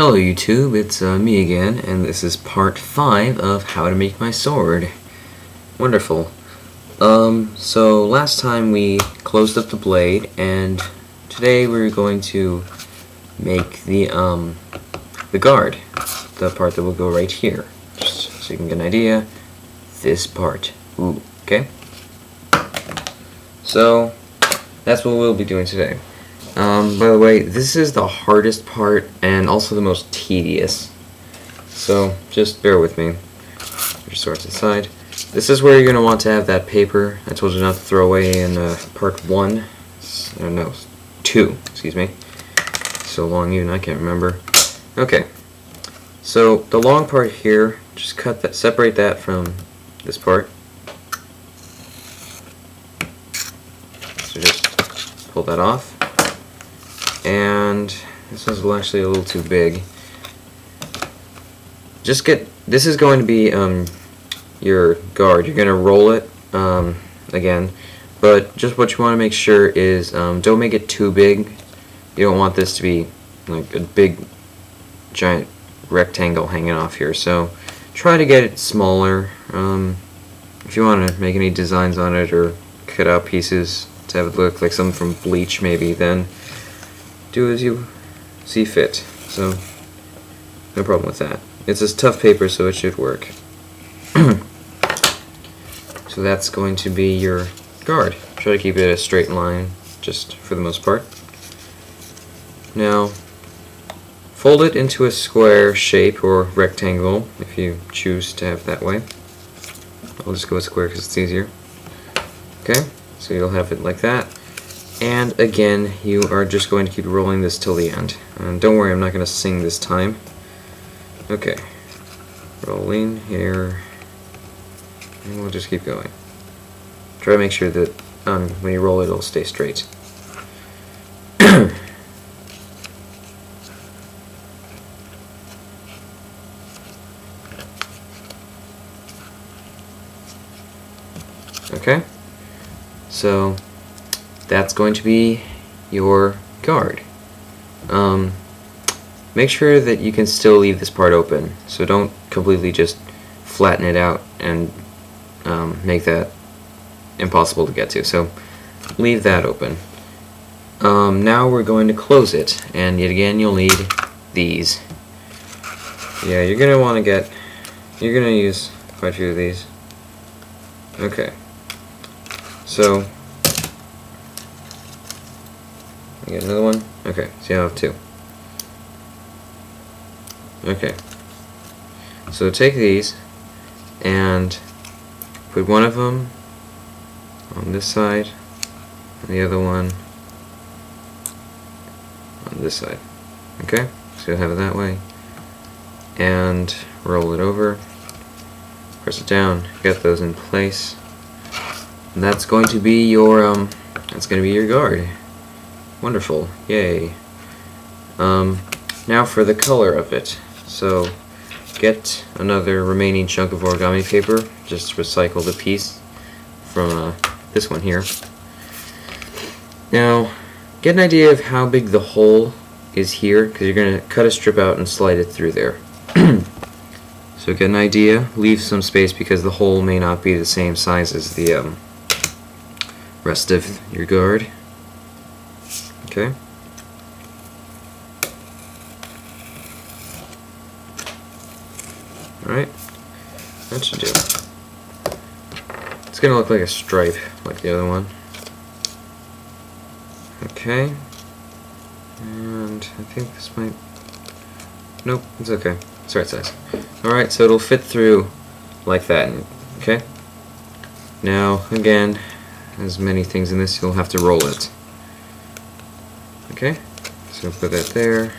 Hello YouTube, it's me again, and this is part 5 of how to make my sword. Wonderful. So last time we closed up the blade, and today we're going to make the guard, the part that will go right here. Just so you can get an idea, this part. Ooh, okay? So, that's what we'll be doing today. By the way, this is the hardest part and also the most tedious. So, just bear with me. Your sword's aside. This is where you're going to want to have that paper I told you not to throw away in part 1. No, 2, excuse me. So long even I can't remember. Okay. So, the long part here, just cut that, separate that from this part. So just pull that off. And this is actually a little too big. Just get, this is going to be your guard. You're going to roll it again, but just what you want to make sure is don't make it too big. You don't want this to be like a big giant rectangle hanging off here, so try to get it smaller. If you want to make any designs on it or cut out pieces to have it look like something from Bleach maybe, then do as you see fit. So no problem with that. It's just tough paper, so it should work. So that's going to be your guard. Try to keep it a straight line just for the most part. Now fold it into a square shape or rectangle if you choose to have it that way. I'll just go with square because it's easier. Okay, so you'll have it like that. And again, you are just going to keep rolling this till the end. And don't worry, I'm not going to sing this time. Okay. Rolling here. And we'll just keep going. Try to make sure that when you roll it, it'll stay straight. Okay. So that's going to be your guard. Make sure that you can still leave this part open, so don't completely just flatten it out and make that impossible to get to. So leave that open. Now we're going to close it, and yet again you'll need these. Yeah, you're gonna want to get. You're gonna use quite a few of these. Okay. So. I get another one? Okay, so you have 2. Okay. So take these and put one of them on this side and the other one on this side. Okay? So you'll have it that way. And roll it over. Press it down. Get those in place. And that's going to be your guard. Wonderful, yay. Now for the color of it. So get another remaining chunk of origami paper, just recycle the piece from this one here. Now get an idea of how big the hole is here, because you're going to cut a strip out and slide it through there. So get an idea, leave some space because the hole may not be the same size as the rest of your guard. Okay. Alright. That should do. It's gonna look like a stripe, like the other one. Okay. And I think this might... Nope, it's okay. It's the right size. Alright, so it'll fit through like that. Okay? Now, again, as many things in this, you'll have to roll it. Okay, so put that there,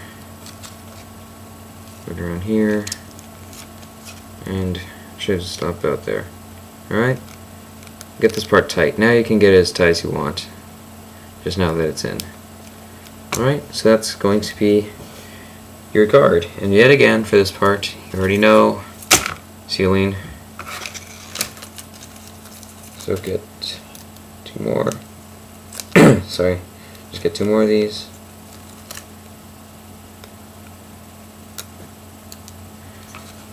put it around here, and should stop about there. Alright, get this part tight. Now you can get it as tight as you want, just now that it's in. Alright, so that's going to be your guard. And yet again, for this part, you already know, sealing. So get 2 more. Sorry. Just get 2 more of these.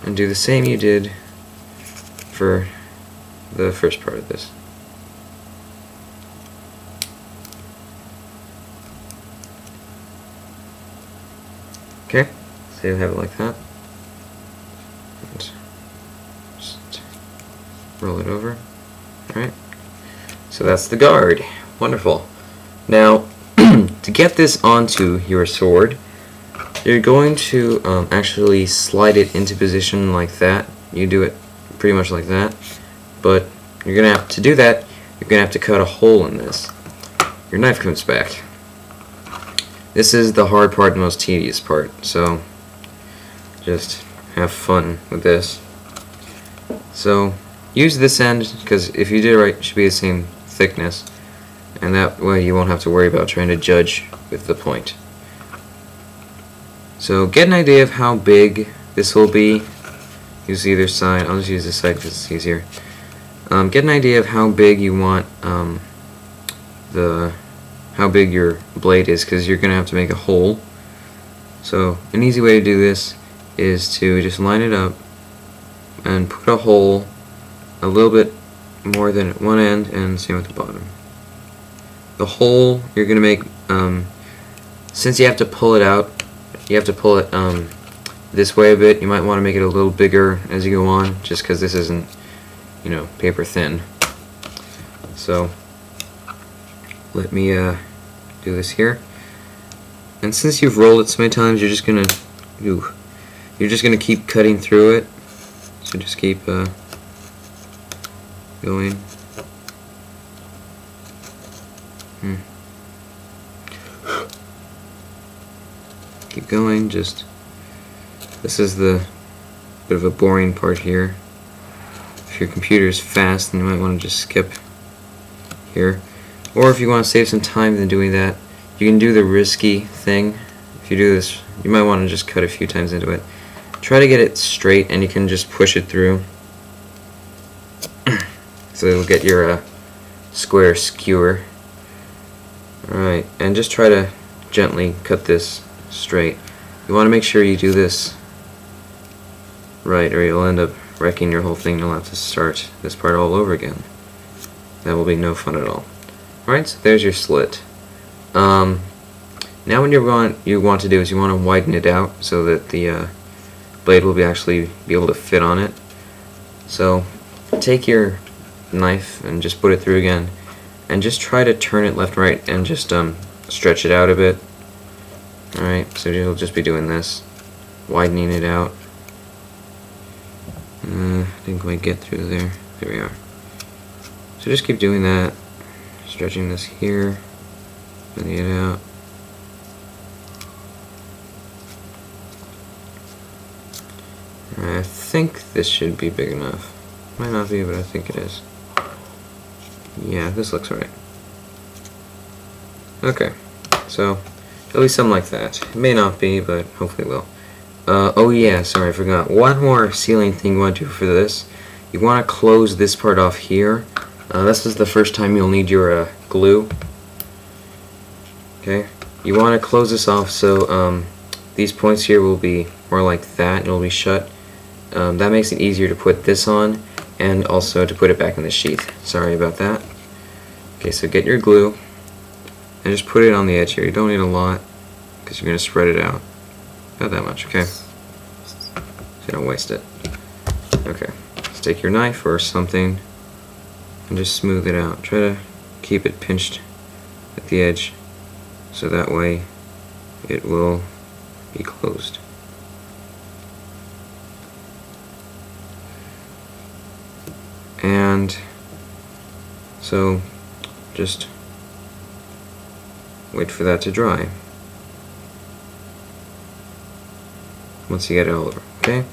and do the same you did for the first part of this. Okay, so you have it like that. And just roll it over. Alright, so that's the guard. Wonderful. Now, to get this onto your sword, you're going to actually slide it into position like that. You do it pretty much like that, but you're going to have to do that. You're going to have to cut a hole in this. Your knife comes back. This is the hard part, the most tedious part, so just have fun with this. So use this end, because if you did it right, it should be the same thickness, and that way you won't have to worry about trying to judge with the point. So get an idea of how big this will be. Use either side. I'll just use this side because it's easier. Get an idea of how big you want how big your blade is, because you're gonna have to make a hole. So an easy way to do this is to just line it up and put a hole a little bit more than at one end, and same with the bottom. The hole you're gonna make, since you have to pull it out, you have to pull it this way a bit. You might want to make it a little bigger as you go on, just because this isn't, you know, paper thin. So let me do this here. And since you've rolled it so many times, you're just gonna keep cutting through it. So just keep going. Keep going. Just this is the bit of a boring part here. If your computer is fast, then you might want to just skip here. Or if you want to save some time in doing that, you can do the risky thing. If you do this, you might want to just cut a few times into it. Try to get it straight, and you can just push it through. So it'll get your square skewer. Alright, and just try to gently cut this straight. You want to make sure you do this right, or you'll end up wrecking your whole thing. You'll have to start this part all over again. That will be no fun at all. Alright, so there's your slit. Now what you want to do is you want to widen it out so that the blade will actually be able to fit on it. So take your knife and just put it through again, and just try to turn it left, right, and just stretch it out a bit. Alright, so you'll just be doing this, widening it out. Didn't quite get through there. There we are. So just keep doing that, stretching this here, bending it out. I think this should be big enough. Might not be, but I think it is. Yeah, this looks right. Okay, so at least something like that. It may not be, but hopefully it will. Oh yeah, sorry, I forgot. One more sealing thing you want to do for this. You want to close this part off here. This is the first time you'll need your glue. Okay, you want to close this off so these points here will be more like that, and it'll be shut. That makes it easier to put this on, and also to put it back in the sheath. Sorry about that. Okay, so get your glue and just put it on the edge here. You don't need a lot because you're going to spread it out. Not that much, okay? So you don't waste it. Okay, just take your knife or something and just smooth it out. Try to keep it pinched at the edge so that way it will be closed. And so just wait for that to dry. Once you get it all over, okay?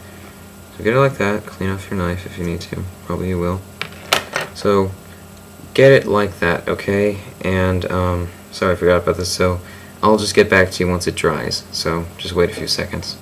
So get it like that, clean off your knife if you need to, probably you will. So get it like that, okay? And sorry I forgot about this, so I'll just get back to you once it dries, so just wait a few seconds.